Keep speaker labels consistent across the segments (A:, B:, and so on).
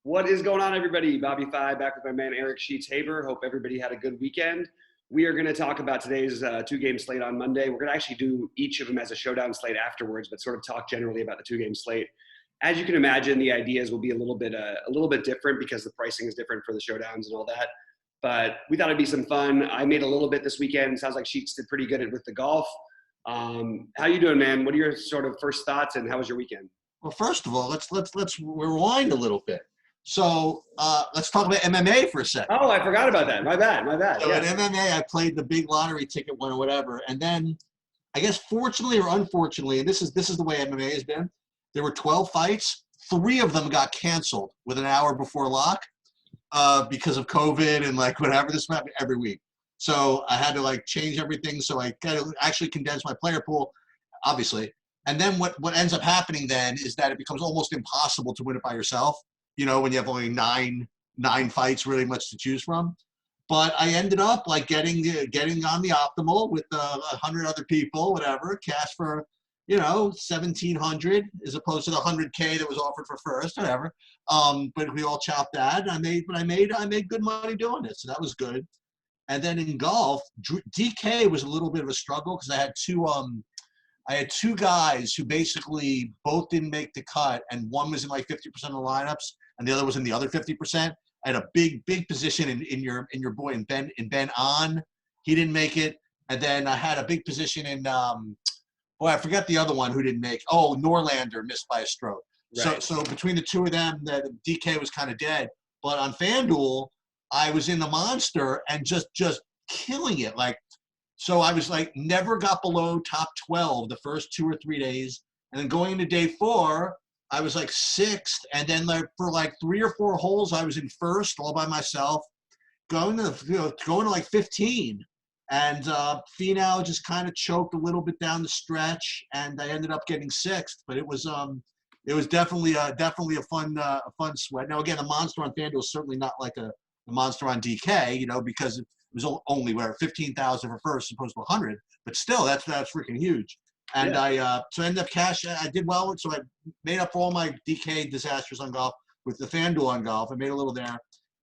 A: What is going on, everybody? BobbyFi back with my man Eric Sheets-Haber. Hope everybody had a good weekend. We are going to talk about today's two-game slate on Monday. We're going to actually do each of them as a showdown slate afterwards, but sort of talk generally about the two-game slate. As you can imagine, the ideas will be a little bit different because the pricing is different for the showdowns and all that. But we thought it'd be some fun. I made a little bit this weekend. Sounds like Sheets did pretty good with the golf. How you doing, man? What are your sort of first thoughts, and how was your weekend?
B: Well, first of all, let's rewind a little bit. So let's talk about MMA for a second.
A: Oh, I forgot about that. My bad.
B: So in MMA, I played the big lottery ticket one or whatever, and then I guess fortunately or unfortunately, and this is the way MMA has been. There were 12 fights. 3 of them got canceled with an hour before lock because of COVID and like whatever. This happened every week. So I had to like change everything. So I kind of actually condensed my player pool, obviously. And then what ends up happening then is that it becomes almost impossible to win it by yourself, you know, when you have only nine fights really much to choose from. But I ended up like getting on the optimal with 100 other people, whatever, cash for, you know, $1,700 as opposed to the $100K that was offered for first, whatever. But we all chopped that. I made good money doing it, so that was good. And then in golf, DK was a little bit of a struggle because I had two guys who basically both didn't make the cut, and one was in like 50% of the lineups, and the other was in the other 50%. I had a big position in your boy in Ben On. He didn't make it, and then I had a big position in I forget the other one who didn't make. Oh, Norlander missed by a stroke. Right. So between the two of them, the DK was kind of dead. But on FanDuel, I was in the monster and just killing it. Like, so I was like never got below top 12 the first 2 or 3 days, and then going into day 4, I was like 6th, and then like for like 3 or 4 holes, I was in first all by myself, going to like 15. And Finau just kind of choked a little bit down the stretch, and I ended up getting 6th. But it was definitely a fun sweat. Now again, the monster on FanDuel is certainly not like the monster on DK, you know, because it was only 15,000 for first, as opposed to 100. But still, that's freaking huge. And yeah. So I ended up cash. I did well, so I made up for all my DK disasters on golf with the FanDuel on golf. I made a little there,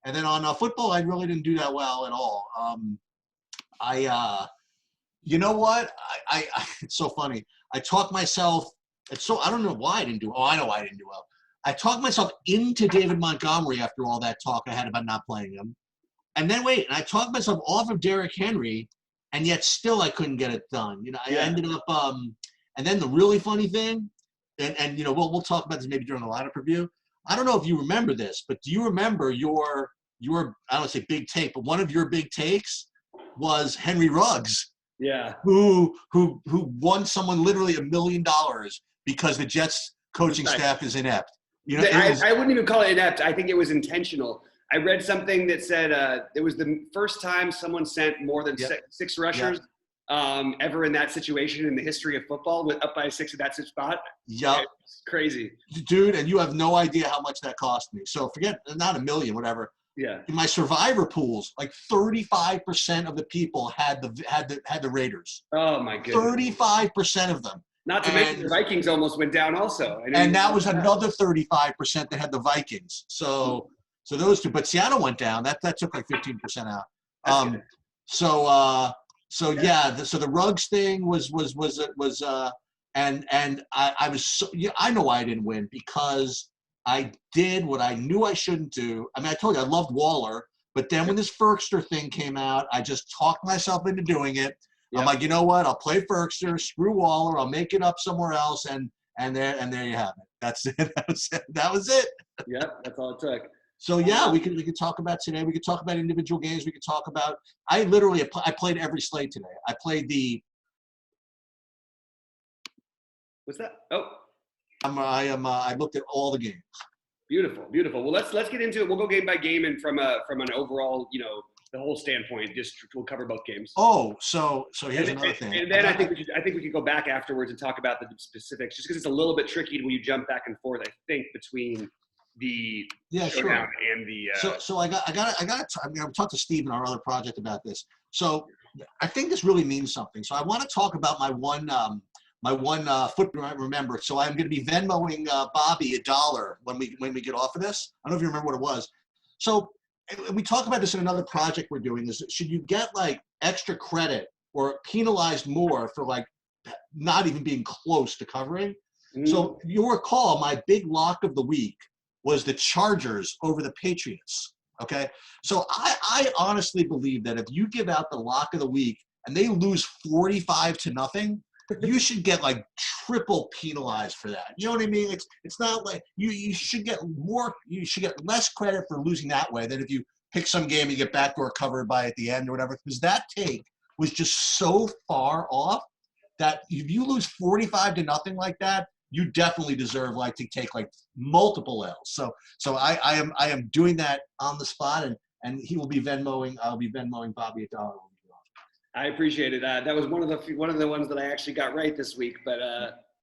B: and then on football, I really didn't do that well at all. You know what? I it's so funny. I talked myself. I don't know why I didn't do. Oh, I know why I didn't do well. I talked myself into David Montgomery after all that talk I had about not playing him, and then and I talked myself off of Derrick Henry, and yet still I couldn't get it done. You know, I ended up. And then the really funny thing, and you know, we'll talk about this maybe during the lineup review. I don't know if you remember this, but do you remember your I don't say big take, but one of your big takes was Henry Ruggs, who won someone literally $1 million because the Jets coaching staff is inept. You know,
A: I wouldn't even call it inept. I think it was intentional. I read something that said it was the first time someone sent more than 6 rushers ever in that situation in the history of football, with up by 6 at that spot.
B: Yep.
A: It's crazy.
B: Dude, and you have no idea how much that cost me. So forget, not $1 million, whatever.
A: Yeah.
B: In my survivor pools, like 35% of the people had the Raiders.
A: Oh my goodness.
B: 35% of them.
A: Not to mention the Vikings almost went down also.
B: And that was another 35% that had the Vikings. So those two, but Seattle went down. That took like 15% out. So the Ruggs thing was and I was so, I know why I didn't win, because I did what I knew I shouldn't do. I mean, I told you I loved Waller, but then when this Ferkster thing came out, I just talked myself into doing it. I'm like, you know what? I'll play Ferkster, screw Waller. I'll make it up somewhere else, and there you have it. That's it. That was it.
A: Yeah, that's all it took.
B: So we could talk about today. We could talk about individual games. We could talk about. I played every slate today. I played the.
A: What's that? Oh.
B: I looked at all the games.
A: Beautiful. Well, let's get into it. We'll go game by game, and from an overall, you know, the whole standpoint. Just we'll cover both games.
B: Oh, so here's another thing.
A: And then I think we could go back afterwards and talk about the specifics, just because it's a little bit tricky when you jump back and forth. I think between the Showdown and the.
B: So I got. I'm going to talk to Steve in our other project about this. So I think this really means something. So I want to talk about my one my one football I remember. So I'm going to be Venmoing Bobby $1 when we get off of this. I don't know if you remember what it was. So we talk about this in another project we're doing. Is should you get like extra credit or penalized more for like not even being close to covering? So you'll recall my big lock of the week was the Chargers over the Patriots. Okay, so I honestly believe that if you give out the lock of the week and they lose 45-0, you should get like triple penalized for that. You know what I mean? It's not like you should get more. You should get less credit for losing that way than if you pick some game and you get backdoor covered by at the end or whatever. Because that take was just so far off that if you lose 45-0 like that, you definitely deserve like to take like multiple L's. So I am doing that on the spot, and he will be Venmoing. I'll be Venmoing Bobby $1.
A: I appreciate it. That was one of the ones that I actually got right this week. But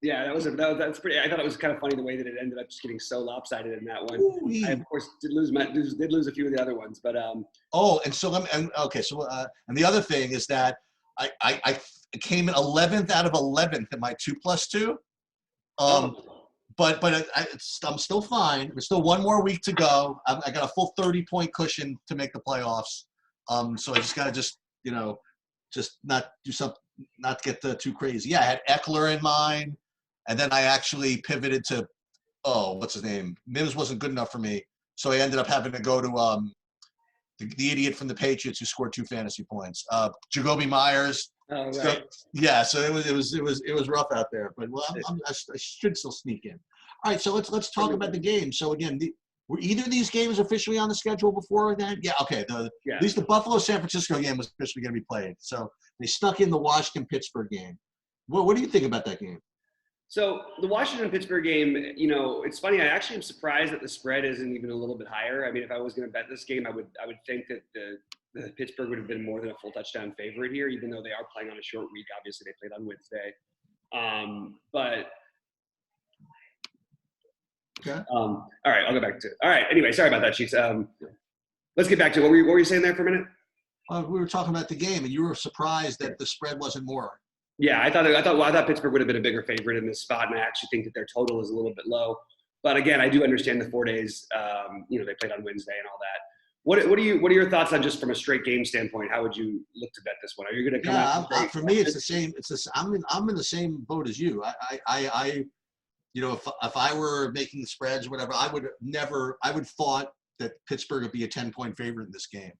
A: yeah, that's pretty. I thought it was kind of funny the way that it ended up just getting so lopsided in that one.
B: Ooh-wee.
A: I of course did lose a few of the other ones, but
B: and the other thing is that I came in 11th out of 11th in my 2+2. But I'm still fine. There's still one more week to go. I got a full 30-point cushion to make the playoffs. So I just gotta just not do something, not get too crazy. Yeah, I had Eckler in mind, and then I actually pivoted to what's his name? Mims wasn't good enough for me, so I ended up having to go to the idiot from the Patriots who scored 2 fantasy points. Jacoby Myers.
A: Oh, right.
B: So, yeah, so it was rough out there, but I should still sneak in. All right, so let's talk about the game. So again, were either of these games officially on the schedule before that? Yeah, okay. At least the Buffalo-San Francisco game was officially going to be played. So they snuck in the Washington-Pittsburgh game. What do you think about that game?
A: So the Washington-Pittsburgh game, it's funny. I actually am surprised that the spread isn't even a little bit higher. I mean, if I was going to bet this game, I would think that the Pittsburgh would have been more than a full touchdown favorite here, even though they are playing on a short week. Obviously, they played on Wednesday.
B: Okay.
A: All right, I'll go back to it. All right. Anyway, sorry about that, Chiefs. Let's get back to it. What were you saying there for a minute?
B: We were talking about the game, and you were surprised that the spread wasn't more.
A: Yeah, I thought Pittsburgh would have been a bigger favorite in this spot, and I actually think that their total is a little bit low. But again, I do understand the 4 days. They played on Wednesday and all that. What are your thoughts on just from a straight game standpoint? How would you look to bet this one? Are you going to come out?
B: For me, it's the same. I'm in the same boat as you. If I were making the spreads or whatever, I would thought that Pittsburgh would be a 10-point favorite in this game.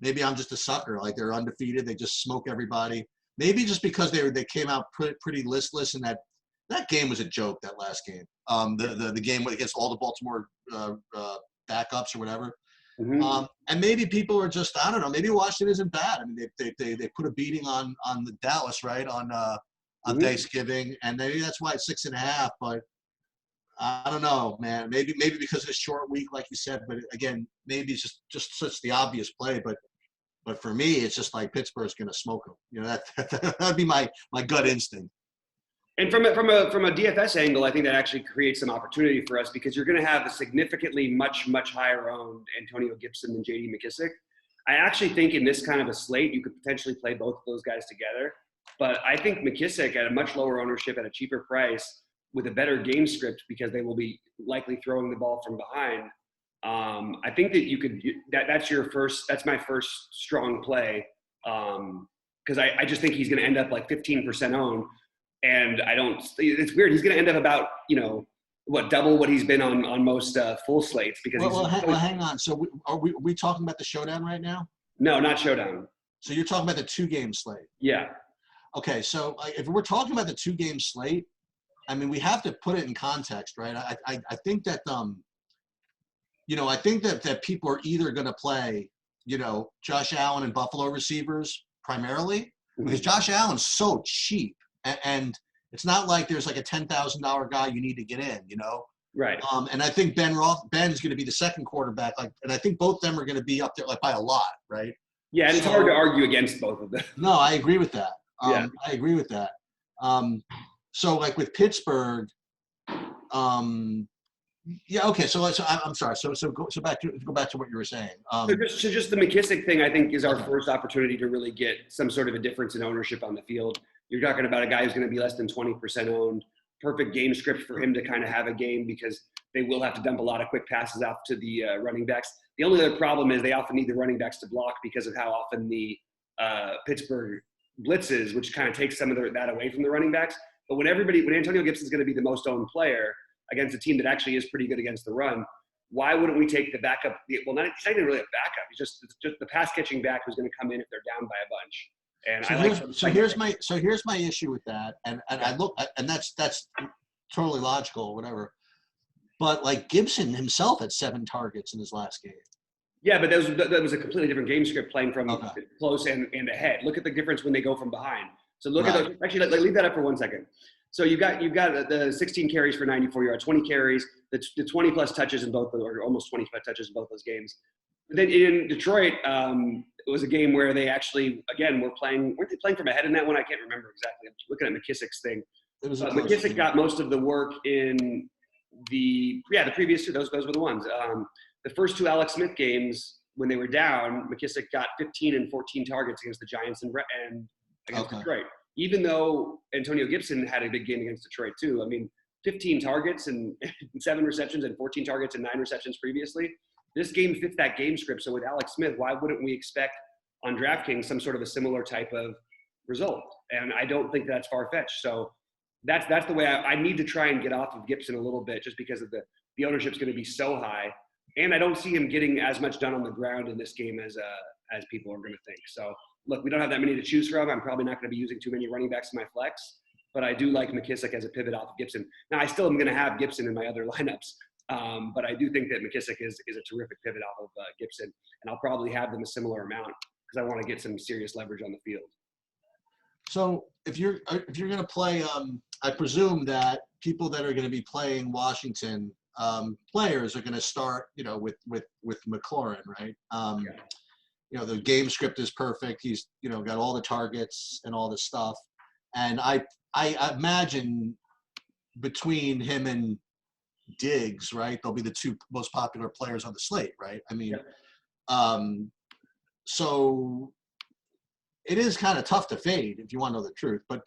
B: Maybe I'm just a sucker. Like they're undefeated. They just smoke everybody. Maybe just because they came out pretty listless, and that game was a joke. That last game, the game against all the Baltimore backups or whatever.
A: Mm-hmm.
B: And maybe people are just, I don't know. Maybe Washington isn't bad. I mean, they put a beating on the Dallas right on
A: Mm-hmm.
B: Thanksgiving, and maybe that's why it's 6.5. But I don't know, man. Maybe because of a short week, like you said. But again, maybe it's just such the obvious play. But for me, it's just like Pittsburgh's going to smoke them. That'd be my gut instinct.
A: And from a DFS angle, I think that actually creates some opportunity for us because you're going to have a significantly much higher owned Antonio Gibson than J.D. McKissic. I actually think in this kind of a slate, you could potentially play both of those guys together. But I think McKissic at a much lower ownership at a cheaper price with a better game script because they will be likely throwing the ball from behind. I think that you could that's my first strong play because I just think he's going to end up like 15% owned. And it's weird. He's going to end up about, double what he's been on most full slates because
B: hang on. So are we talking about the Showdown right now?
A: No, not Showdown.
B: So you're talking about the 2-game slate?
A: Yeah.
B: Okay. So if we're talking about the 2-game slate, I mean, we have to put it in context, right? I think that, I think that people are either going to play, Josh Allen and Buffalo receivers primarily because Josh Allen's so cheap. And it's not like there's like a $10,000 guy you need to get in,
A: Right.
B: And I think Ben's going to be the second quarterback. And I think both of them are going to be up there like by a lot, right?
A: Yeah, and it's hard to argue against both of them.
B: No, I agree with that.
A: Yeah.
B: I agree with that. So like with Pittsburgh, yeah, okay. So I'm sorry. So go back to what you were saying.
A: So just the McKissic thing, I think, is our first opportunity to really get some sort of a difference in ownership on the field. You're talking about a guy who's going to be less than 20% owned. Perfect game script for him to kind of have a game because they will have to dump a lot of quick passes out to the running backs. The only other problem is they often need the running backs to block because of how often the Pittsburgh blitzes, which kind of takes some of that away from the running backs. But when Antonio Gibson's going to be the most owned player against a team that actually is pretty good against the run, why wouldn't we take the backup? Well, it's not even really a backup. It's just the pass catching back who's going to come in if they're down by a bunch. And
B: here's my issue with that, and I look, and that's totally logical or whatever. But like Gibson himself had 7 targets in his last game.
A: Yeah, but that was a completely different game script playing from close and ahead. Look at the difference when they go from behind. So look at those. Actually, leave that up for 1 second. So you've got the 16 carries for 94 yards, 20 carries, the 20 plus touches in both, or almost 25 touches in both those games. But then in Detroit, it was a game where they actually, again, weren't they playing from ahead in that one? I can't remember exactly. I'm looking at McKissick's thing. McKissick got most of the work in the previous 2. Those were the ones. The first 2 Alex Smith games, when they were down, McKissick got 15 and 14 targets against the Giants and against Detroit. Even though Antonio Gibson had a big game against Detroit too. I mean, 15 targets and 7 receptions and 14 targets and 9 receptions previously. This game fits that game script. So with Alex Smith, why wouldn't we expect on DraftKings some sort of a similar type of result? And I don't think that's far-fetched. So that's the way I need to try and get off of Gibson a little bit, just because of the ownership's going to be so high. And I don't see him getting as much done on the ground in this game as people are going to think. So look, we don't have that many to choose from. I'm probably not going to be using too many running backs in my flex, but I do like McKissick as a pivot off of Gibson. Now, I still am going to have Gibson in my other lineups, but I do think that McKissick is a terrific pivot off of Gibson, and I'll probably have them a similar amount because I want to get some serious leverage on the field.
B: So if you're going to play, I presume that people that are going to be playing Washington players are going to start, with McLaurin, right? The game script is perfect. He's, got all the targets and all this stuff. And I imagine between him and Diggs, right, they'll be the 2 most popular players on the slate, right? I mean, so it is kind of tough to fade if you want to know the truth. But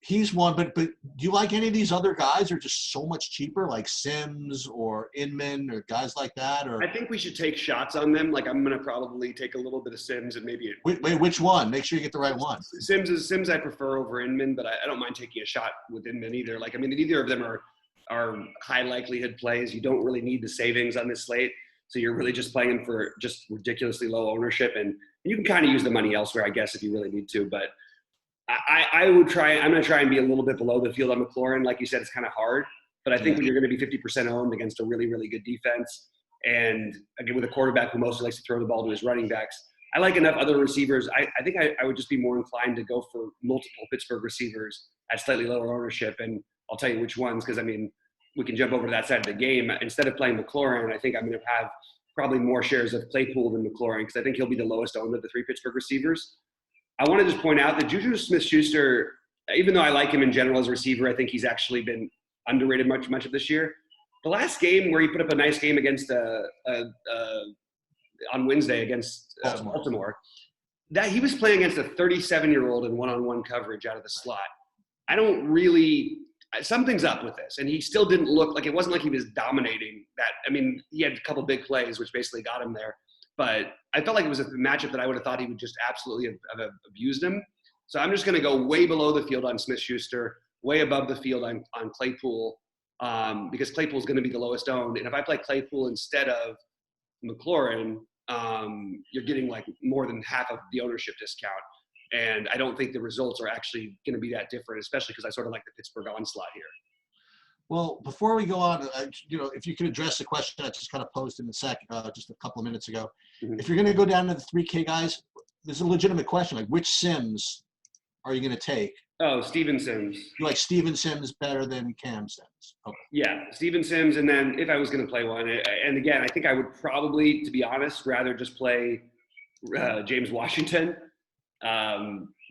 B: he's one. But do you like any of these other guys, or just so much cheaper, like Sims or Inman or guys like that? Or
A: I think we should take shots on them. Like, I'm going to probably take a little bit of Sims and maybe
B: wait, which one? Make sure you get the right one.
A: Sims I prefer over Inman, but I don't mind taking a shot with Inman either. Like, I mean, neither of them are high likelihood plays. You don't really need the savings on this slate, so you're really just playing for just ridiculously low ownership, and you can kind of use the money elsewhere, I guess, if you really need to. But I'm going to try and be a little bit below the field on McLaurin. Like you said, it's kind of hard, but I think when you're going to be 50% owned against a really, really good defense, and again, with a quarterback who mostly likes to throw the ball to his running backs, I like enough other receivers. I think I would just be more inclined to go for multiple Pittsburgh receivers at slightly lower ownership. And I'll tell you which ones, because, I mean, we can jump over to that side of the game. Instead of playing McLaurin, I think I'm going to have probably more shares of Claypool than McLaurin, because I think he'll be the lowest owned of the 3 Pittsburgh receivers. I want to just point out that Juju Smith-Schuster, even though I like him in general as a receiver, I think he's actually been underrated much of this year. The last game where he put up a nice game against on Wednesday against Baltimore, that he was playing against a 37-year-old in one-on-one coverage out of the slot. I don't really – something's up with this. And he still didn't look like – it wasn't like he was dominating that. I mean, he had a couple big plays, which basically got him there. But I felt like it was a matchup that I would have thought he would just absolutely have abused him. So I'm just going to go way below the field on Smith-Schuster, way above the field on Claypool, because Claypool is going to be the lowest owned. And if I play Claypool instead of McLaurin, you're getting like more than half of the ownership discount. And I don't think the results are actually going to be that different, especially because I sort of like the Pittsburgh onslaught here.
B: Well, before we go on, if you could address the question I just kind of posed in the just a couple of minutes ago. Mm-hmm. If you're going to go down to the 3K guys, there's a legitimate question, like which Sims are you going to take?
A: Oh, Steven Sims.
B: You like Steven Sims better than Cam Sims? Okay.
A: Yeah, Steven Sims, and then if I was going to play one, and again, I think I would probably, to be honest, rather just play James Washington.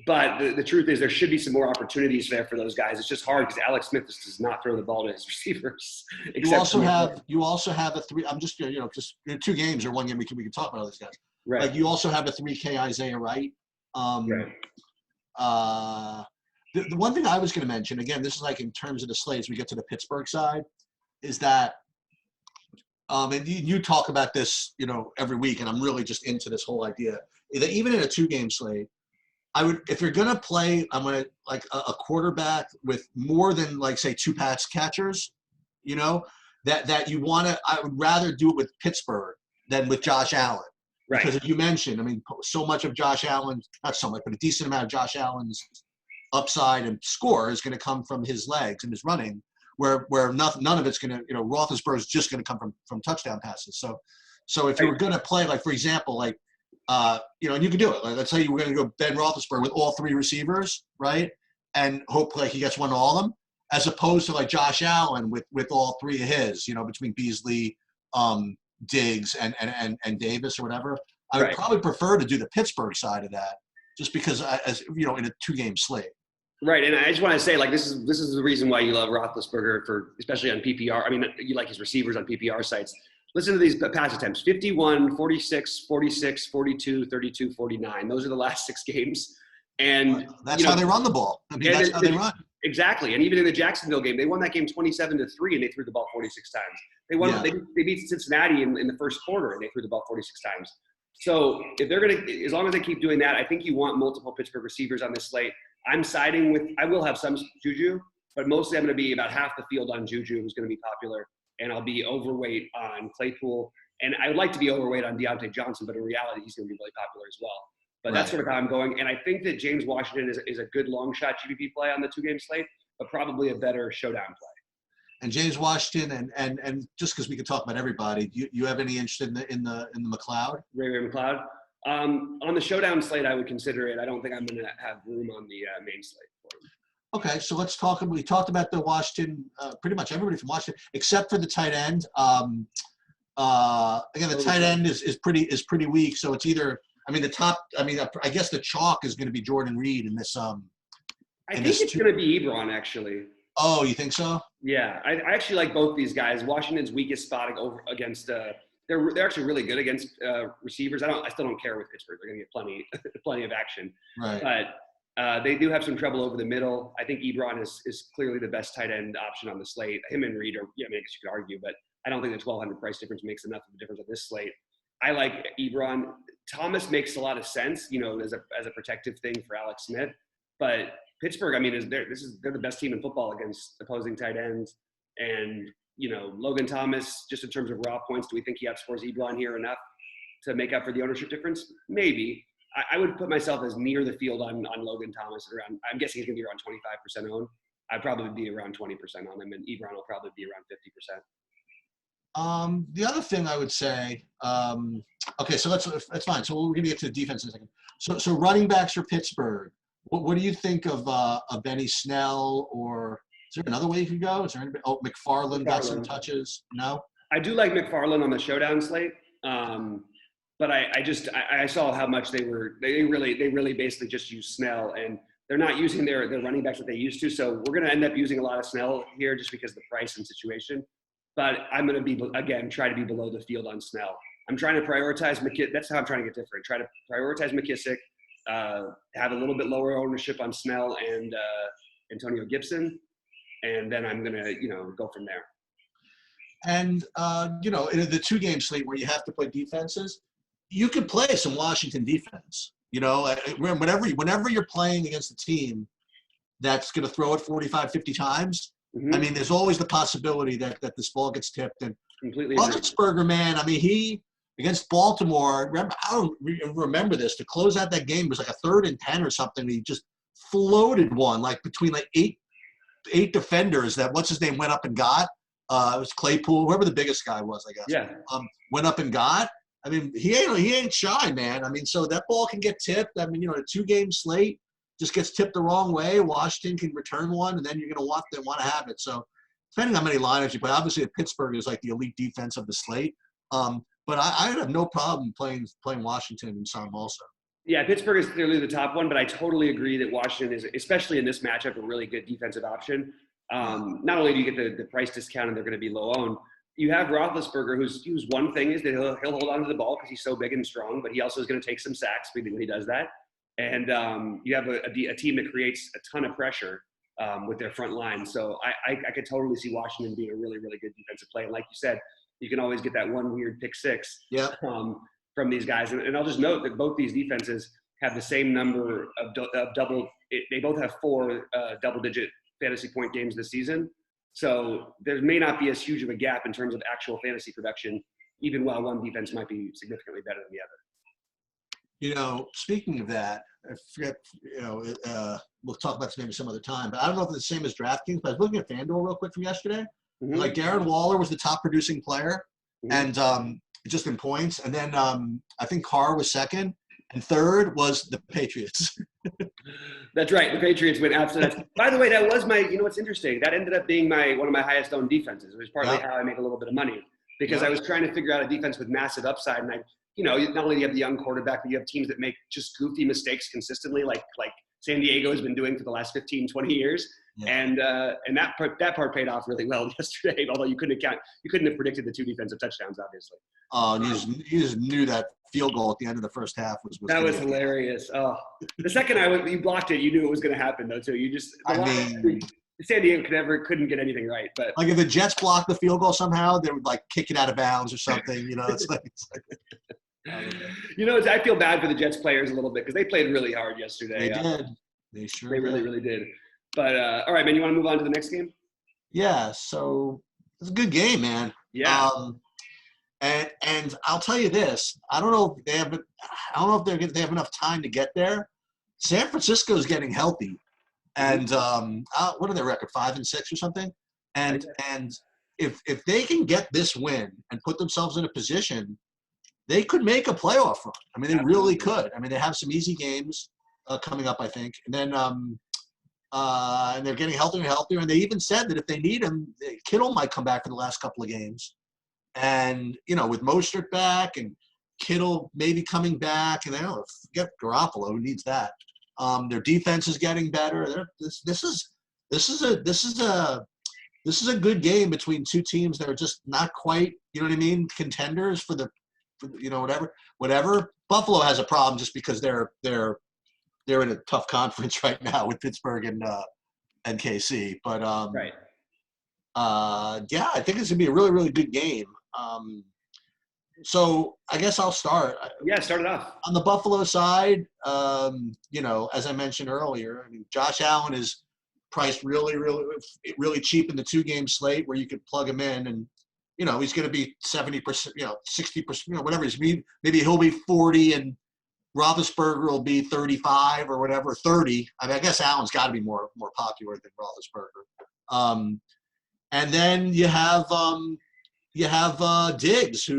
A: But the truth is there should be some more opportunities there for those guys. It's just hard because Alex Smith just does not throw the ball to his receivers.
B: You also have a 3. I'm just just 2 games or 1 game we can talk about all these guys.
A: Right.
B: Like you also have a 3K Isaiah Wright.
A: Right.
B: The one thing I was going to mention, again, this is like in terms of the slates, we get to the Pittsburgh side, is that, and you talk about this, every week, and I'm really just into this whole idea, that even in a 2-game slate, I would, if you're going to play, I'm going to, like, a quarterback with more than, like, say, 2 pass catchers, that you want to, I would rather do it with Pittsburgh than with Josh Allen.
A: Right.
B: Because as you mentioned, I mean, so much of Josh Allen, not so much, but a decent amount of Josh Allen's upside and score is going to come from his legs and his running, where none of it's going to, Roethlisberger is just going to come from touchdown passes. So if you were going to play, like, for example, like, and you can do it. Like, let's say you were going to go Ben Roethlisberger with all 3 receivers, right? And hope like he gets one to all of them, as opposed to like Josh Allen with all 3 of his, between Beasley, Diggs and Davis or whatever. I would probably prefer to do the Pittsburgh side of that, just because as in a 2-game slate.
A: Right, and I just want to say, like, this is the reason why you love Roethlisberger, especially on PPR. I mean, you like his receivers on PPR sites. Listen to these pass attempts: 51, 46, 46, 42, 32, 49. Those are the last 6 games. And
B: that's how they run the ball. I mean, that's how they run.
A: Exactly. And even in the Jacksonville game, they won that game 27-3, and they threw the ball 46 times. They won. Yeah. They beat Cincinnati in the first quarter, and they threw the ball 46 times. So if they're going to, as long as they keep doing that, I think you want multiple Pittsburgh receivers on this slate. I'm siding with, I will have some Juju, but mostly I'm going to be about half the field on Juju, who's going to be popular, and I'll be overweight on Claypool. And I would like to be overweight on Deontay Johnson, but in reality, he's going to be really popular as well. But that's sort of how I'm going. And I think that James Washington is a good long shot GPP play on the 2-game slate, but probably a better showdown play.
B: And James Washington, and just because we could talk about everybody, you have any interest in the McLeod?
A: Ray McLeod. On the showdown slate, I would consider it. I don't think I'm going to have room on the main slate for him.
B: Okay, so let's talk. We talked about the Washington, pretty much everybody from Washington, except for the tight end. Again, the tight end is pretty weak. So it's either, I mean, I guess the chalk is going to be Jordan Reed in this. I
A: think it's going to be Ebron, actually.
B: Oh, you think so?
A: Yeah, I actually like both these guys. Washington's weakest spot against they're actually really good against receivers. I still don't care with Pittsburgh. They're going to get plenty of action.
B: Right.
A: But they do have some trouble over the middle. I think Ebron is clearly the best tight end option on the slate. Him and Reed are, I guess you could argue, but I don't think the 1,200 price difference makes enough of a difference on this slate. I like Ebron. Thomas makes a lot of sense, as a protective thing for Alex Smith. But Pittsburgh, I mean, they're the best team in football against opposing tight ends. And, Logan Thomas, just in terms of raw points, do we think he outscores Ebron here enough to make up for the ownership difference? Maybe. I would put myself as near the field on Logan Thomas. I'm guessing he's going to be around 25% owned. I'd probably be around 20% on him, and Ebron will probably be around 50%.
B: The other thing I would say, okay, so that's fine. So we're going to get to the defense in a second. So running backs for Pittsburgh. What do you think of Benny Snell, or is there another way you could go? Is there anybody? Oh, McFarland got some touches. No.
A: I do like McFarland on the showdown slate, but I saw how much they really basically just use Snell, and they're not using their running backs that they used to. So we're going to end up using a lot of Snell here just because of the price and situation. But I'm going to try to be below the field on Snell. I'm trying to prioritize McKissick. That's how I'm trying to get different. Try to prioritize McKissick. Have a little bit lower ownership on Snell and Antonio Gibson, and then I'm gonna go from there.
B: And in the 2-game slate where you have to play defenses, you could play some Washington defense. Whenever you're playing against a team that's going to throw it 45, 50 times, I mean, there's always the possibility that this ball gets tipped. And
A: completely
B: Roethlisberger, man, I mean, he against Baltimore, I don't remember this, to close out that game, it was like a 3rd and 10 or something. He just floated one, like between like eight defenders that what's his name went up and got. It was Claypool, whoever the biggest guy was, I guess.
A: Yeah.
B: Went up and got. I mean, he ain't shy, man. I mean, so that ball can get tipped. I mean, a 2-game slate just gets tipped the wrong way. Washington can return one, and then you're going to want to have it. So depending on how many lineups you play, obviously Pittsburgh is like the elite defense of the slate. But I have no problem playing Washington and some also.
A: Yeah, Pittsburgh is clearly the top one, but I totally agree that Washington is, especially in this matchup, a really good defensive option. Not only do you get the price discount and they're going to be low owned, you have Roethlisberger, whose one thing is that he'll hold on to the ball because he's so big and strong, but he also is going to take some sacks when he does that. and you have a team that creates a ton of pressure with their front line. So I could totally see Washington being a really, really good defensive play. And like you said, you can always get that one weird pick six from these guys. And I'll just note that both these defenses have the same number of they both have 4 double-digit fantasy point games this season. So there may not be as huge of a gap in terms of actual fantasy production, even while one defense might be significantly better than the other.
B: You know, speaking of that, I forget, we'll talk about this maybe some other time, but I don't know if it's the same as DraftKings, but I was looking at FanDuel real quick from yesterday. Mm-hmm. Like Darren Waller was the top producing player, and just in points. And then I think Carr was second, and third was the Patriots.
A: That's right. The Patriots went absolutely. By the way, that was what's interesting? That ended up being one of my highest owned defenses. It was partly how I made a little bit of money because I was trying to figure out a defense with massive upside. And not only do you have the young quarterback, but you have teams that make just goofy mistakes consistently, like San Diego has been doing for the last 15, 20 years. Yeah. And that part paid off really well yesterday, although you couldn't have predicted the 2 defensive touchdowns, obviously.
B: Oh, you just knew that field goal at the end of the first half was
A: that was hilarious. Oh, the second you blocked it, you knew it was going to happen though too. San Diego couldn't get anything right. But
B: like if the Jets blocked the field goal somehow, they would like kick it out of bounds or something. It's like
A: I feel bad for the Jets players a little bit because they played really hard yesterday.
B: They did. They sure.
A: They really, really did. But all right, man, you want to move on to the next game?
B: Yeah. So it's a good game, man.
A: Yeah.
B: And I'll tell you this: I don't know if they have enough time to get there. San Francisco's getting healthy, and what are their record? 5-6 or something. And if they can get this win and put themselves in a position, they could make a playoff run. I mean, they really could. I mean, they have some easy games coming up, I think, and then and they're getting healthier and healthier. And they even said that if they need him, Kittle might come back for the last couple of games. And, with Mostert back and Kittle maybe coming back, and forget Garoppolo, who needs that. Their defense is getting better. This is a good game between 2 teams that are just not quite, contenders for whatever. Buffalo has a problem just because they're in a tough conference right now with Pittsburgh and KC. But
A: right.
B: I think it's gonna be a really, really good game. So I guess I'll start.
A: Yeah, start it off.
B: On the Buffalo side, as I mentioned earlier, I mean, Josh Allen is priced really, really, really cheap in the 2-game slate where you could plug him in, and he's going to be 70%, 60%, whatever. Maybe he'll be 40, and Roethlisberger will be 35 or whatever, 30. I mean, I guess Allen's got to be more popular than Roethlisberger. And then you have Diggs, who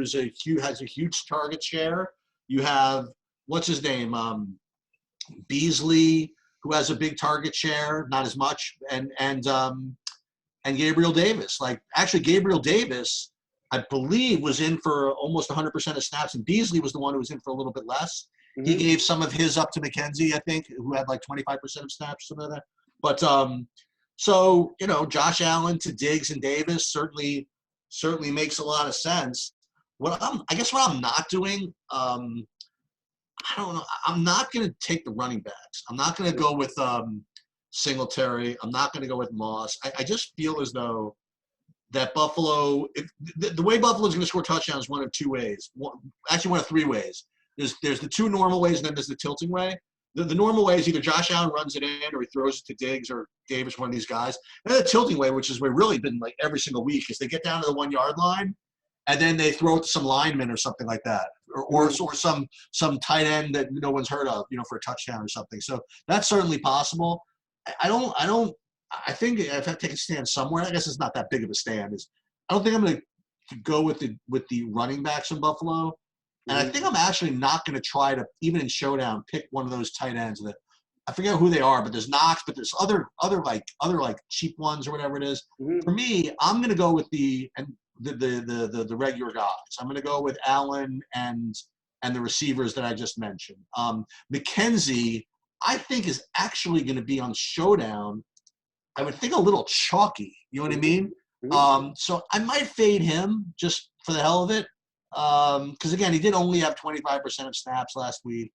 B: has a huge target share. You have what's his name, Beasley, who has a big target share, not as much, and Gabriel Davis. Like actually, Gabriel Davis, I believe, was in for almost 100% of snaps, and Beasley was the one who was in for a little bit less. Mm-hmm. He gave some of his up to McKenzie, I think, who had like 25% of snaps, something like that. But so Josh Allen to Diggs and Davis certainly makes a lot of sense. What I'm not doing, I don't know. I'm not going to take the running backs. I'm not going to go with Singletary. I'm not going to go with Moss. I just feel as though that Buffalo, the way Buffalo is going to score touchdowns, one of 2 ways. One of 3 ways. There's the 2 normal ways, and then there's the tilting way. The normal way is either Josh Allen runs it in or he throws it to Diggs or Davis, one of these guys. And the tilting way, which is where really been like every single week, is they get down to the 1-yard line and then they throw it to some lineman or something like that, or some tight end that no one's heard of, for a touchdown or something. So that's certainly possible. I think if I have to take a stand somewhere, I guess it's not that big of a stand. I don't think I'm going to go with the running backs in Buffalo. And I think I'm actually not going to try to, even in Showdown, pick one of those tight ends that I forget who they are, but there's Knox, but there's other cheap ones or whatever it is. Mm-hmm. For me, I'm going to go with the regular guys. I'm going to go with Allen and the receivers that I just mentioned. McKenzie, I think, is actually going to be on Showdown. I would think a little chalky. You know what I mean? Mm-hmm. So I might fade him just for the hell of it. Because again, he did only have 25% of snaps last week.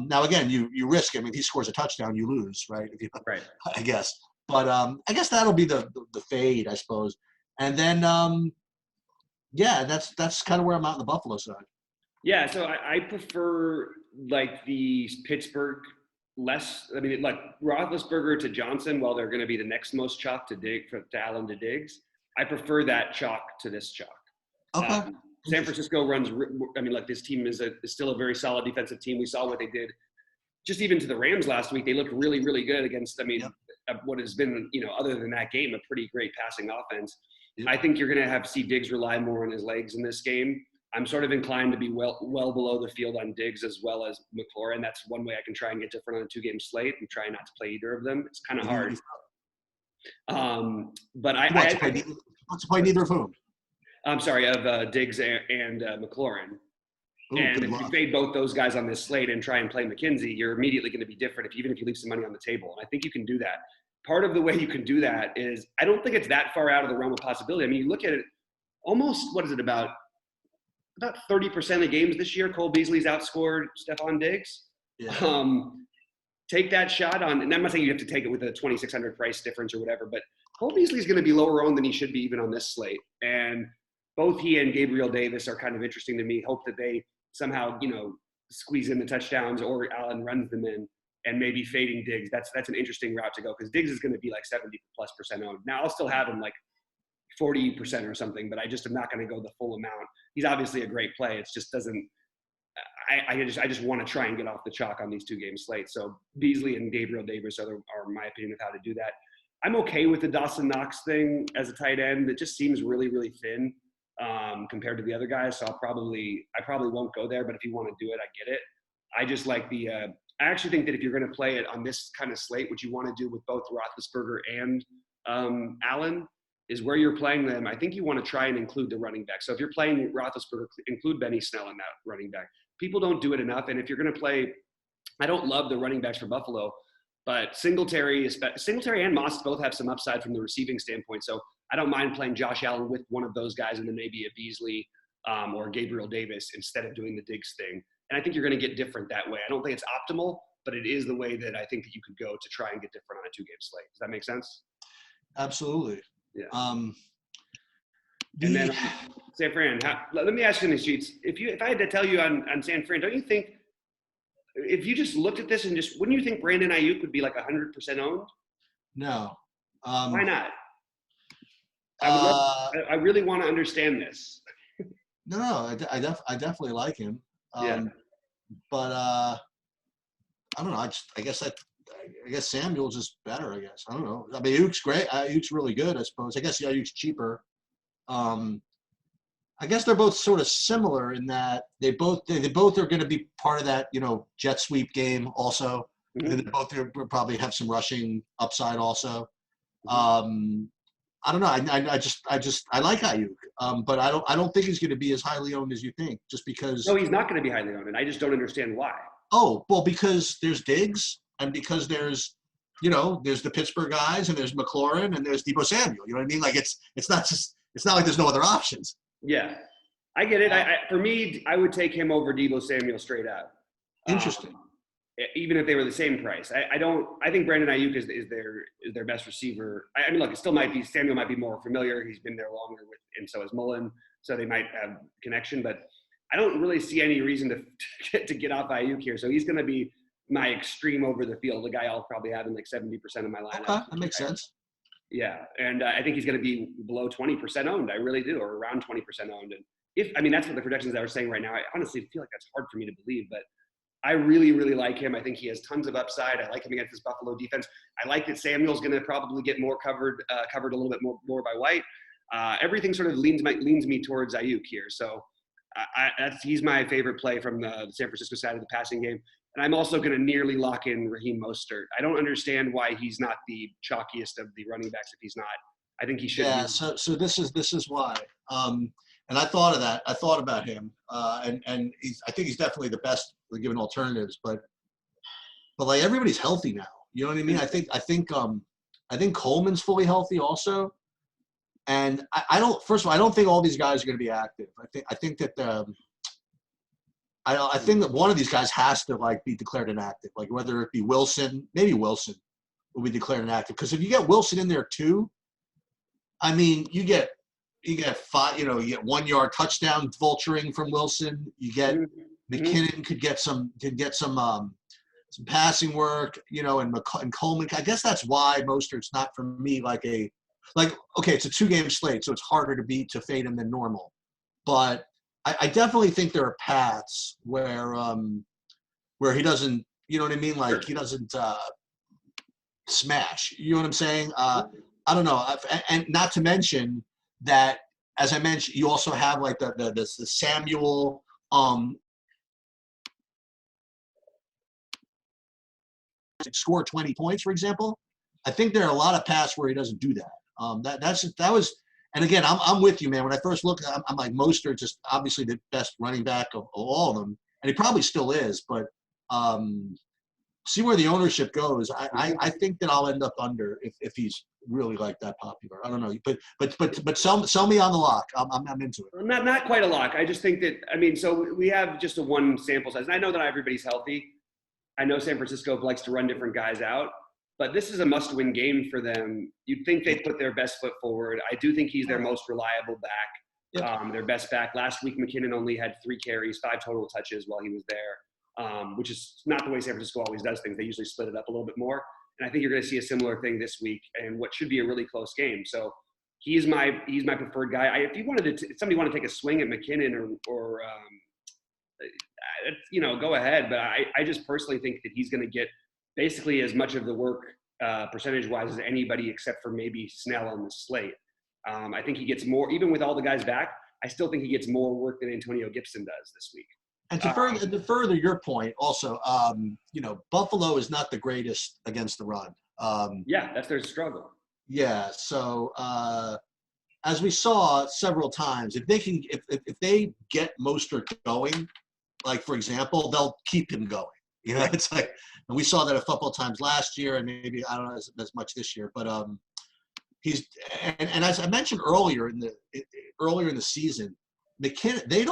B: Now again, you risk. I mean, he scores a touchdown, you lose, right? If you,
A: Right.
B: I guess. But I guess that'll be the fade, I suppose. And then yeah, that's kind of where I'm at on the Buffalo side.
A: Yeah, so I prefer like the Pittsburgh less. I mean, like Roethlisberger to Johnson, while they're going to be the next most chalk to Allen to Diggs. I prefer that chalk to this chalk.
B: Okay.
A: San Francisco runs. I mean, like this team is still a very solid defensive team. We saw what they did, just even to the Rams last week. They looked really, really good against. I mean, what has been, other than that game, a pretty great passing offense. I think you're going to see Diggs rely more on his legs in this game. I'm sort of inclined to be well below the field on Diggs as well as McLaurin. That's one way I can try and get different on a 2-game slate and try not to play either of them. It's kind of hard. But I
B: want to play neither of whom?
A: I'm sorry, of Diggs and McLaurin.
B: Ooh,
A: and if you fade both those guys on this slate and try and play McKenzie, you're immediately going to be different even if you leave some money on the table. And I think you can do that. Part of the way you can do that is I don't think it's that far out of the realm of possibility. I mean, you look at it almost, what is it, about 30% of games this year, Cole Beasley's outscored Stephon Diggs. Yeah. Take that shot on, and I'm not saying you have to take it with a 2,600 price difference or whatever, but Cole Beasley's going to be lower owned than he should be even on this slate. And both he and Gabriel Davis are kind of interesting to me. Hope that they somehow, squeeze in the touchdowns or Allen runs them in and maybe fading Diggs. That's an interesting route to go because Diggs is going to be like 70+% owned. Now I'll still have him like 40% or something, but I just am not going to go the full amount. He's obviously a great play. It just doesn't. I just want to try and get off the chalk on these 2-game slates. So Beasley and Gabriel Davis are my opinion of how to do that. I'm okay with the Dawson Knox thing as a tight end. It just seems really, really thin compared to the other guys. So I probably won't go there. But if you want to do it, I get it. I just like I actually think that if you're going to play it on this kind of slate, what you want to do with both Roethlisberger and Allen is where you're playing them. I think you want to try and include the running back. So if you're playing Roethlisberger, include Benny Snell in that running back. People don't do it enough. And if you're going to play, I don't love the running backs for Buffalo, but Singletary and Moss both have some upside from the receiving standpoint. So I don't mind playing Josh Allen with one of those guys and then maybe a Beasley or Gabriel Davis instead of doing the Diggs thing. And I think you're going to get different that way. I don't think it's optimal, but it is the way that I think that you could go to try and get different on a 2-game slate. Does that make sense?
B: Absolutely.
A: Yeah. And then San Fran, let me ask you in the sheets. If I had to tell you on San Fran, don't you think if you just looked at this and wouldn't you think Brandon Ayuk would be like 100% owned?
B: No.
A: Why not? I really want to understand this.
B: No, I definitely like him. But I don't know. I guess Samuel's just better. I guess I don't know. I mean, Ayuk's great. Ayuk's really good. I suppose. I guess Ayuk's cheaper. I guess they're both sort of similar in that they both are going to be part of that jet sweep game also. Mm-hmm. And they both probably have some rushing upside also. Mm-hmm. I don't know. I like Ayuk, but I don't think he's going to be as highly owned as you think. Just because.
A: No, he's not going to be highly owned, and I just don't understand why.
B: Oh well, because there's Diggs, and because there's the Pittsburgh guys, and there's McLaurin, and there's Deebo Samuel. You know what I mean? Like it's not like there's no other options.
A: Yeah, I get it. For me, I would take him over Deebo Samuel straight out.
B: Interesting.
A: Even if they were the same price, I think Brandon Ayuk is their best receiver. I mean, look, it still might be Samuel might be more familiar. He's been there longer and so is Mullen, so they might have connection. But I don't really see any reason to get off Ayuk here. So he's going to be my extreme over the field. The guy I'll probably have in like 70% of my lineup.
B: Okay, that makes sense.
A: Yeah, and I think he's going to be below 20% owned. I really do, or around 20% owned. And that's what the projections I was saying right now. I honestly feel like that's hard for me to believe, but I really, really like him. I think he has tons of upside. I like him against this Buffalo defense. I like that Samuel's going to probably get more covered a little bit more by White. Everything sort of leans me towards Ayuk here. So he's my favorite play from the San Francisco side of the passing game. And I'm also going to nearly lock in Raheem Mostert. I don't understand why he's not the chalkiest of the running backs if he's not. I think he should be.
B: Yeah, so this is why. And I thought of that. I thought about him. And I think he's definitely the best given alternatives. But like everybody's healthy now. You know what I mean? I think Coleman's fully healthy also. And I don't think all these guys are going to be active. I think that I think that one of these guys has to like be declared inactive, like whether it be Wilson, maybe Wilson will be declared inactive. Because if you get Wilson in there too, I mean, you get five, you get 1 yard touchdown vulturing from Wilson. You get McKinnon could get some passing work, and Coleman. I guess that's why Mostert's not for me okay, it's a 2-game slate, so it's harder to fade him than normal. But I definitely think there are paths where he doesn't, you know what I mean? Like he doesn't smash. You know what I'm saying? I don't know. And not to mention that, as I mentioned, you also have like the Samuel score 20 points, for example. I think there are a lot of paths where he doesn't do that. That was, and again, I'm with you, man. When I first looked, I'm like, Mostert just obviously the best running back of all of them, and he probably still is. But see where the ownership goes. I think that I'll end up under if he's really like that popular. I don't know, but sell me on the lock. I'm into it.
A: Not quite a lock. I just think that, I mean, so we have just a one sample size, and I know that not everybody's healthy. I know San Francisco likes to run different guys out, but this is a must-win game for them. You'd think they'd put their best foot forward. I do think he's their most reliable back, their best back. Last week, McKinnon only had 3 carries, 5 total touches while he was there, which is not the way San Francisco always does things. They usually split it up a little bit more. And I think you're going to see a similar thing this week and what should be a really close game. So he's my preferred guy. If somebody wanted to take a swing at McKinnon or go ahead. But I just personally think that he's going to get basically as much of the work percentage-wise as anybody except for maybe Snell on the slate. I think he gets more, even with all the guys back, I still think he gets more work than Antonio Gibson does this week.
B: And to further your point, also, Buffalo is not the greatest against the run.
A: That's their struggle.
B: Yeah, so as we saw several times, if they get Mostert going, like for example, they'll keep him going. It's like, and we saw that a couple of times last year, and maybe I don't know as much this year, but he's and as I mentioned earlier in the season, McKinnon, they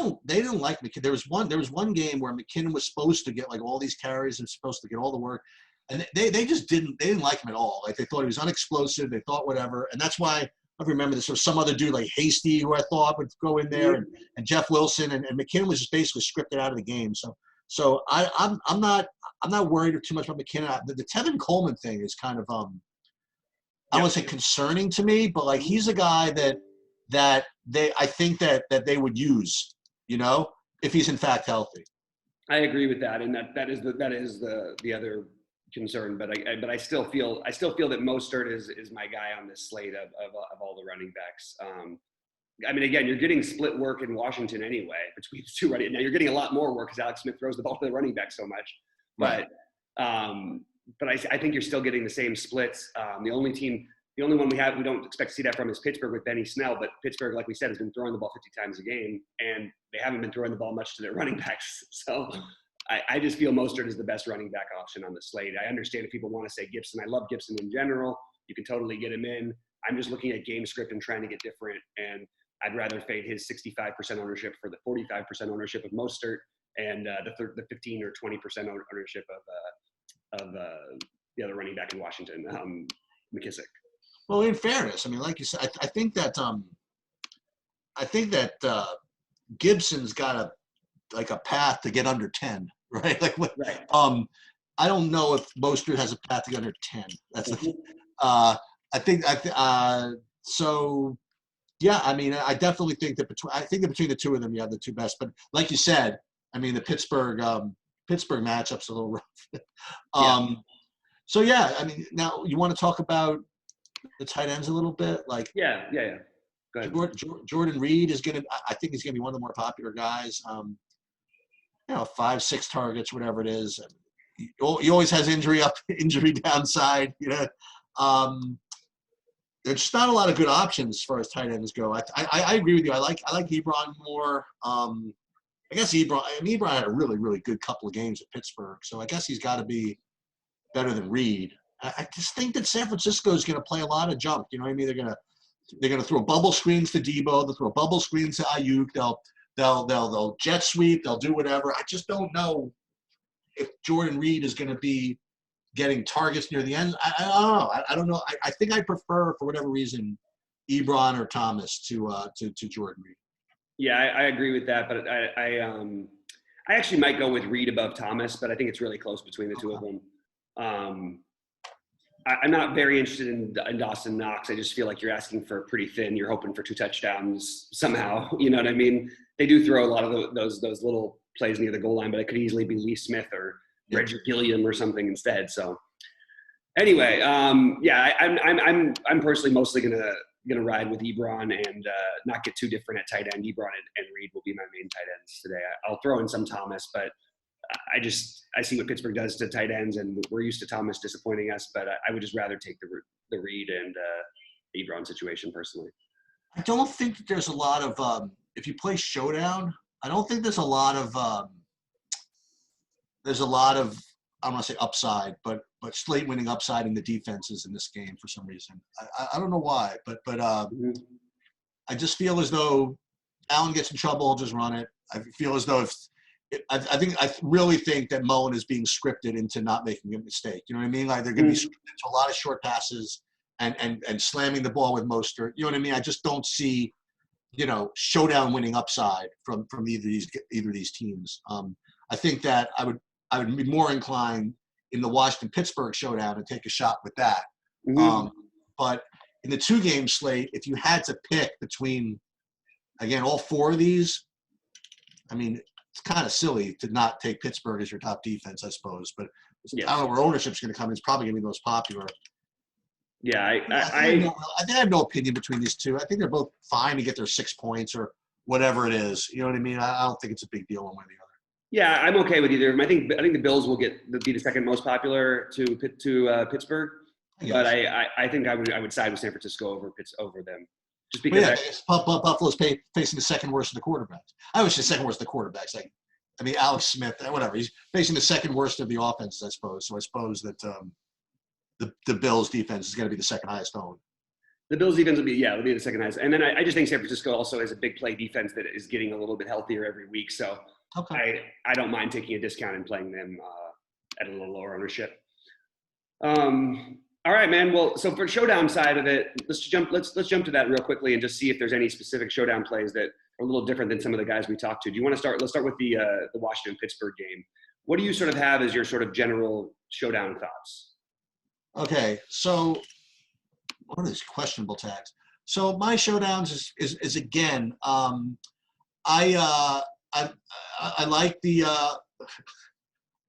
B: didn't like McKinnon. There was one game where McKinnon was supposed to get like all these carries and supposed to get all the work, and they just didn't like him at all. Like they thought he was unexplosive. They thought whatever, and that's why I remember this. There was some other dude like Hasty who I thought would go in there, and Jeff Wilson, and McKinnon was just basically scripted out of the game. So I'm not worried too much about McKinnon. The Tevin Coleman thing is kind of I won't say concerning to me, but like he's a guy that I think that they would use, if he's in fact healthy.
A: I agree with that, and that is the other concern. But I still feel that Mostert is my guy on this slate of all the running backs. I mean, again, you're getting split work in Washington anyway between the two running. Now you're getting a lot more work because Alex Smith throws the ball to the running back so much. But I think you're still getting the same splits. The only one we don't expect to see that from is Pittsburgh with Benny Snell. But Pittsburgh, like we said, has been throwing the ball 50 times a game, and they haven't been throwing the ball much to their running backs. So I just feel Mostert is the best running back option on the slate. I understand if people want to say Gibson. I love Gibson in general. You can totally get him in. I'm just looking at game script and trying to get different. And I'd rather fade his 65% ownership for the 45% ownership of Mostert and the 15 or 20% ownership of the other running back in Washington, McKissick.
B: Well, in fairness, I mean, like you said, I think that Gibson's got a path to get under 10, right?
A: Right.
B: I don't know if Mostert has a path to get under 10. That's so. Yeah, I mean, I definitely think that between the two of them, you have the two best. But like you said, I mean, the Pittsburgh matchup's a little rough. So yeah, I mean, now you want to talk about the tight ends a little bit, like
A: yeah. Go ahead.
B: Jordan Reed is I think he's gonna be one of the more popular guys. 5-6 targets, whatever it is. He always has injury downside. There's just not a lot of good options as far as tight ends go. I agree with you. I like Ebron more. I guess Ebron had a really, really good couple of games at Pittsburgh, so I guess he's got to be better than Reed. I just think that San Francisco is going to play a lot of junk. You know what I mean? They're going to throw bubble screens to Debo. They'll throw bubble screens to Ayuk. they'll jet sweep, they'll do whatever. I just don't know if Jordan Reed is going to be getting targets near the end. I don't know. I don't know. I think I prefer, for whatever reason, Ebron or Thomas to Jordan Reed.
A: Yeah, I agree with that, but I actually might go with Reed above Thomas, but I think it's really close between the two of them. I'm not very interested in Dawson Knox. I just feel like you're asking for pretty thin. You're hoping for 2 touchdowns somehow. You know what I mean? They do throw a lot of those little plays near the goal line, but it could easily be Lee Smith or Reggie Gilliam or something instead. So anyway, yeah, I'm personally mostly gonna ride with Ebron and not get too different at tight end. Ebron and Reed will be my main tight ends today. I'll throw in some Thomas, but I see what Pittsburgh does to tight ends, and we're used to Thomas disappointing us. But I would just rather take the Reed and Ebron situation personally.
B: I don't think that there's a lot of if you play Showdown, I don't think there's a lot of I don't want to say upside, but slate winning upside in the defenses in this game for some reason. I don't know why, but I just feel as though Allen gets in trouble, just run it. I feel as though I really think that Mullen is being scripted into not making a mistake. You know what I mean? Like they're going to be scripted to a lot of short passes and slamming the ball with Mostert. You know what I mean? I just don't see, Showdown winning upside from either of these teams. I think that I would be more inclined in the Washington-Pittsburgh Showdown to take a shot with that. But in the 2-game slate, if you had to pick between, again, all 4 of these, I mean, it's kind of silly to not take Pittsburgh as your top defense, I suppose. But I don't know where ownership's going to come in. It's probably going to be the most popular.
A: Yeah,
B: I think I have no opinion between these two. I think they're both fine to get their 6 points or whatever it is. You know what I mean? I don't think it's a big deal one way or the other.
A: Yeah, I'm okay with either of them. I think the Bills will be the second most popular to Pittsburgh, but I think I would side with San Francisco over them, just because.
B: Buffalo's facing the second worst of the quarterbacks. I would say second worst of the quarterbacks. Alex Smith, whatever. He's facing the second worst of the offenses, I suppose. So I suppose that the Bills' defense is going to be the second highest owned.
A: The Bills' defense will be the second highest, and then I just think San Francisco also has a big play defense that is getting a little bit healthier every week. So. Okay. I don't mind taking a discount and playing them at a little lower ownership. All right, man. Well, so for the Showdown side of it, let's jump to that real quickly and just see if there's any specific Showdown plays that are a little different than some of the guys we talked to. Do you want to start? Let's start with the Washington-Pittsburgh game. What do you sort of have as your sort of general Showdown thoughts?
B: Okay, so what are these questionable tags? So my Showdowns is again, I like the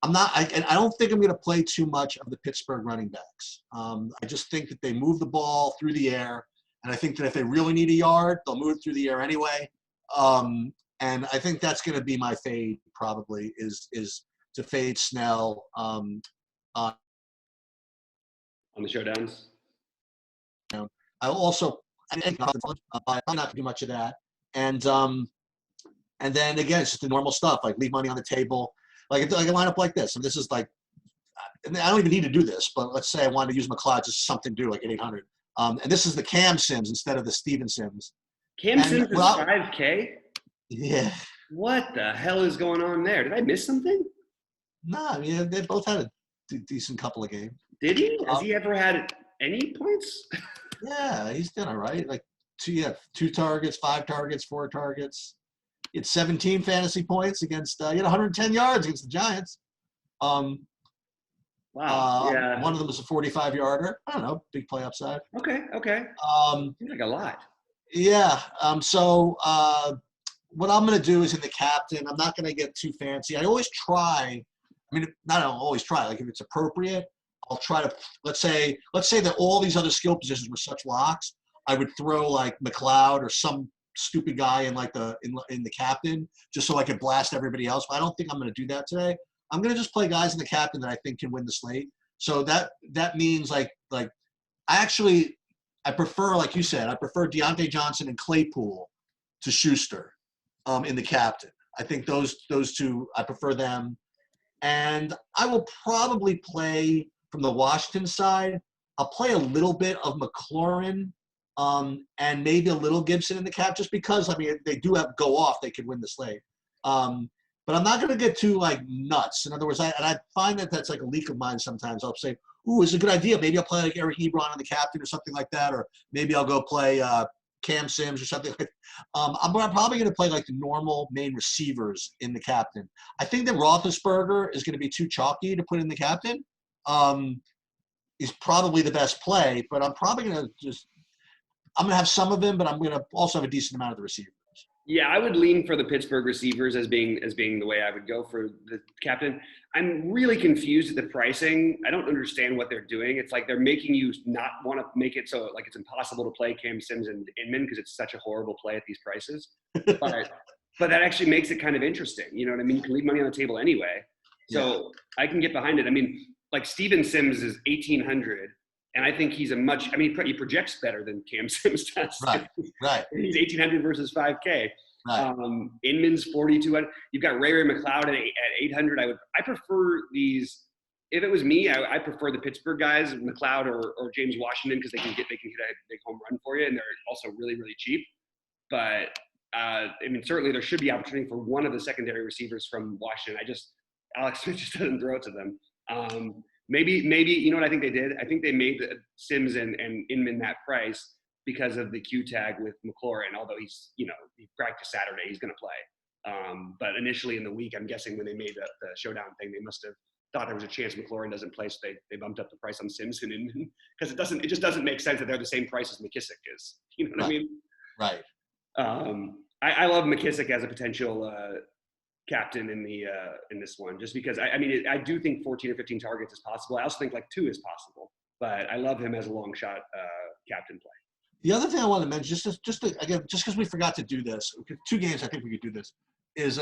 B: I don't think I'm going to play too much of the Pittsburgh running backs. I just think that they move the ball through the air, and I think that if they really need a yard, they'll move it through the air anyway. And I think that's going to be my fade probably is to fade Snell on
A: the Showdowns.
B: I'm not going to do much of that, and then again, it's just the normal stuff like leave money on the table, like a lineup like this. And this is like, I don't even need to do this, but let's say I wanted to use McLeod, just something to do like at 800. And this is the Cam Sims instead of the Steven Sims.
A: Cam Sims is 5K?
B: Yeah.
A: What the hell is going on there? Did I miss something?
B: No, I mean, they both had a decent couple of games.
A: Did he? Has he ever had any points?
B: Yeah, he's done all right. Like 2 targets, 5 targets, 4 targets. He had 17 fantasy points against. He had 110 yards against the Giants.
A: Wow. Yeah.
B: One of them was a 45-yarder. I don't know, big play upside.
A: Okay. Seems like a lot.
B: Yeah. So what I'm going to do is in the captain. I'm not going to get too fancy. I always try. I mean, not always try. Like if it's appropriate, I'll try to. Let's say that all these other skill positions were such locks. I would throw like McLeod or some stupid guy in like in the captain just so I could blast everybody else. But I don't think I'm going to do that today. I'm going to just play guys in the captain that I think can win the slate. So that means like I prefer, like you said, I prefer Deontay Johnson and Claypool to Schuster in the captain. I think those two, I prefer them. And I will probably play from the Washington side. I'll play a little bit of McLaurin and maybe a little Gibson in the cap, just because, I mean, they do have go off, they could win the slate. But I'm not going to get too, like, nuts. In other words, I find that that's like a leak of mine sometimes. I'll say, ooh, it's a good idea. Maybe I'll play like Eric Ebron on the captain or something like that, or maybe I'll go play Cam Sims or something like that. I'm probably going to play like the normal main receivers in the captain. I think that Roethlisberger is going to be too chalky to put in the captain. Is probably the best play, but I'm probably going to I'm going to have some of him, but I'm going to also have a decent amount of the receivers.
A: Yeah, I would lean for the Pittsburgh receivers as being the way I would go for the captain. I'm really confused at the pricing. I don't understand what they're doing. It's like they're making you not want to make it so like it's impossible to play Cam Sims and Inman because it's such a horrible play at these prices. But that actually makes it kind of interesting. You know what I mean? You can leave money on the table anyway. So I can get behind it. I mean, like Steven Sims is 1,800. And I think he's he projects better than Cam Sims does.
B: Right.
A: He's 1,800 versus 5K.
B: Right.
A: Inman's 4,200. You've got Ray McLeod at 800. I prefer these. If it was me, I prefer the Pittsburgh guys, McLeod or James Washington, because they can hit a big home run for you, and they're also really, really cheap. But I mean, certainly there should be opportunity for one of the secondary receivers from Washington. Alex Smith just doesn't throw it to them. Maybe you know what I think they did? I think they made the Sims and Inman that price because of the Q tag with McLaurin. Although he practiced Saturday, he's going to play. But initially in the week, I'm guessing when they made the showdown thing, they must have thought there was a chance McLaurin doesn't play, so they bumped up the price on Sims and Inman because it just doesn't make sense that they're the same price as McKissick is. You know what I mean?
B: Right.
A: I love McKissick as a potential captain in this one, just because I do think 14 or 15 targets is possible. I also think like 2 is possible, but I love him as a long shot captain play.
B: The other thing I want to mention, just because we forgot to do this, 2 games I think we could do this, is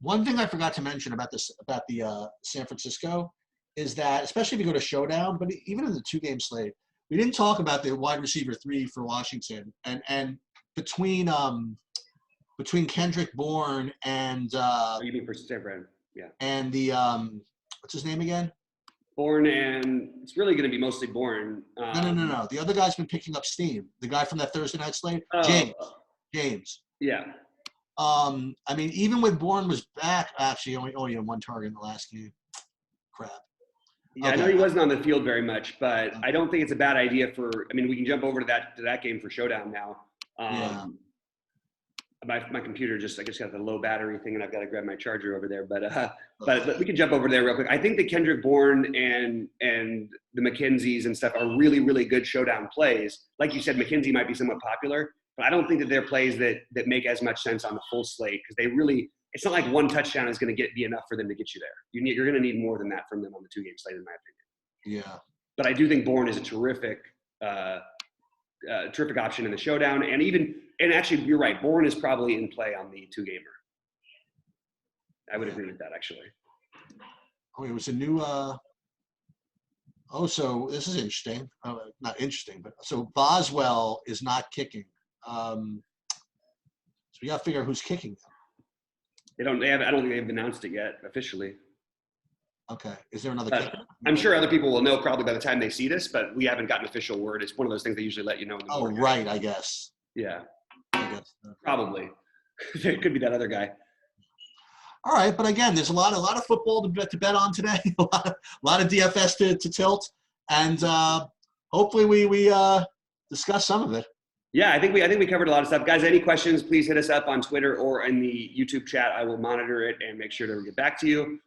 B: one thing I forgot to mention about the San Francisco is that, especially if you go to Showdown, but even in the 2-game slate, we didn't talk about the wide receiver 3 for Washington, and between Kendrick Bourne and
A: you mean for San Fran? Yeah.
B: And the what's his name again?
A: Bourne, and it's really going to be mostly Bourne.
B: No. The other guy's been picking up steam. The guy from that Thursday night slate, James.
A: Yeah.
B: I mean, even when Bourne was back, actually only had 1 target in the last game. Crap.
A: Yeah, okay. I know he wasn't on the field very much, but I don't think it's a bad idea we can jump over to that game for Showdown now. My computer just got the low battery thing, and I've got to grab my charger over there. But we can jump over there real quick. I think the Kendrick Bourne and the McKenzies and stuff are really, really good Showdown plays. Like you said, McKenzie might be somewhat popular, but I don't think that they're plays that make as much sense on the full slate, because it's not like 1 touchdown is going to be enough for them to get you there. You're going to need more than that from them on the 2-game slate, in my opinion.
B: Yeah. But
A: I do think Bourne is a terrific option in the Showdown, and actually, you're right. Bourne is probably in play on the 2-gamer. I would agree with that, actually.
B: Oh, it was a new. So this is interesting. Not interesting, but so Boswell is not kicking. So we got to figure out who's kicking them.
A: I don't think they've announced it yet officially.
B: Okay. Is there another kicker?
A: I'm sure other people will know probably by the time they see this, but we haven't gotten official word. It's one of those things they usually let you know.
B: Right. I guess.
A: Yeah.
B: I guess.
A: Probably. It could be that other guy.
B: All right, but again, there's a lot of football to bet on today. a lot of DFS to tilt, and hopefully we discuss some of it.
A: Yeah, I think we covered a lot of stuff. Guys, any questions, please hit us up on Twitter or in the YouTube chat. I will monitor it and make sure to get back to you.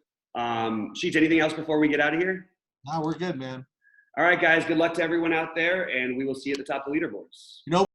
A: Sheets, anything else before we get out of here?
B: No, we're good, man.
A: All right, guys, good luck to everyone out there, and we will see you at the top of the leaderboards.